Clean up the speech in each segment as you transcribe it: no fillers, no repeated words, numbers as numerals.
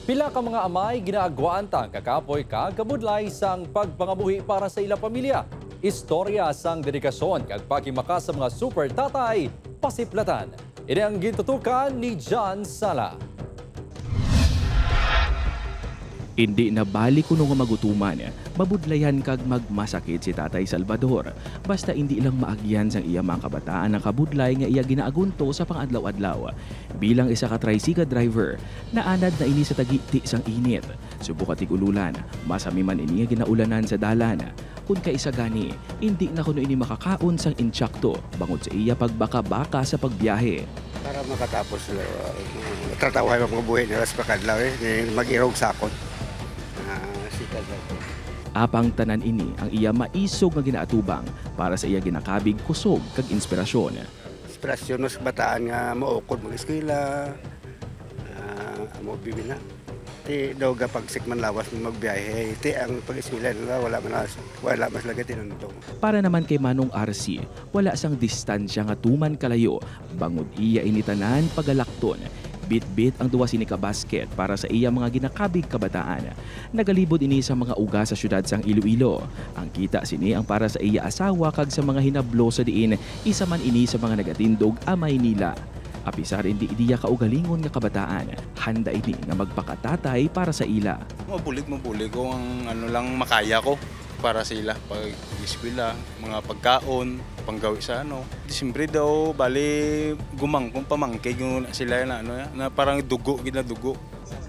Pila ka mga amay ginaagwaan tang kakapoy kagabudlay sang pagpangabuhi para sa ilang pamilya. Istorya sang dedikasyon kag pagimaka sa mga super tatay pasiplatan. Ini ang gintutukan ni John Sala. Hindi na balik kuno nga magutuman, mabudlayan kag magmasakit si Tatay Salvador. Basta hindi lang maagyan sang iya mga kabataan ang kabudlay nga iya ginaagunto sa pangadlaw-adlaw. Bilang isa ka tricycle driver, naanad na ini sa tagiti sang init. Subukat tigululan, masami man ini nga ginaulanan sa dalan. Kung kaisa gani, hindi na kuno ini makakaon sang insyakto bangod sa iya pagbaka-baka sa pagbiyahe. Para makatapos tratawahan ang mga buhay nila sa pakadlaw mag-irog sakot. Apang tanan ini ang iya maisog nga ginaatubang para sa iya ginakabig kusog kag inspirasyon. Inspirasyon sa bataan nga maukod mag-eskwela, mo bibina. Ti daw gapag sikman lawas ng magbiyahe, ti ang pag-eskwela nila wala mas lagati nandong. Para naman kay Manong RC, wala sang distansya nga tuman kalayo, bangod iya initanan pagalakton. Bit-bit ang duwa sini ka basket para sa iya mga ginakabig kabataan. Nagalibod ini sa mga uga sa syudad sang Iloilo. Ang kita sini ang para sa iya asawa kag sa mga hinablo sa diin, isa man ini sa mga nagatindog amay nila. Apisar hindi idiya kaugalingon nga kabataan, handa ini nga magpakatatay para sa ila. Mabulig ko ang ano lang makaya ko para sa ila pag-eskwela, mga pagkaon, panggawi sa ano. Disyembre daw bali gumang kung pamangkay yung sila na parang dugo ginadugo.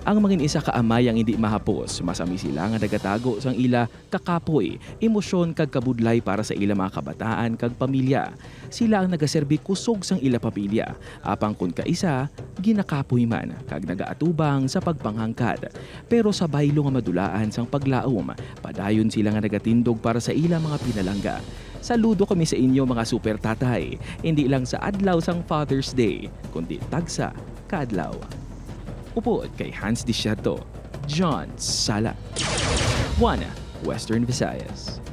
Ang mangin isa ka amay ang hindi mahapos, masami sila nga nagatago sang ila kakapoy, emosyon kag kabudlay para sa ila mga kabataan kag pamilya. Sila ang nagaserbi kusog sang ila pamilya, apang kun kaisa ginakapoy man kag nagaatubang sa pagpanghangkad. Pero sa baylo nga madulaan sang paglaom, padayon sila nga nagatindog para sa ila mga pinalangga. Saludo kami sa inyo mga super tatay, hindi lang sa adlaw sang Father's Day, kundi tagsa kaadlaw. Upod kay Hans Desierto, John Sala. 1 Western Visayas.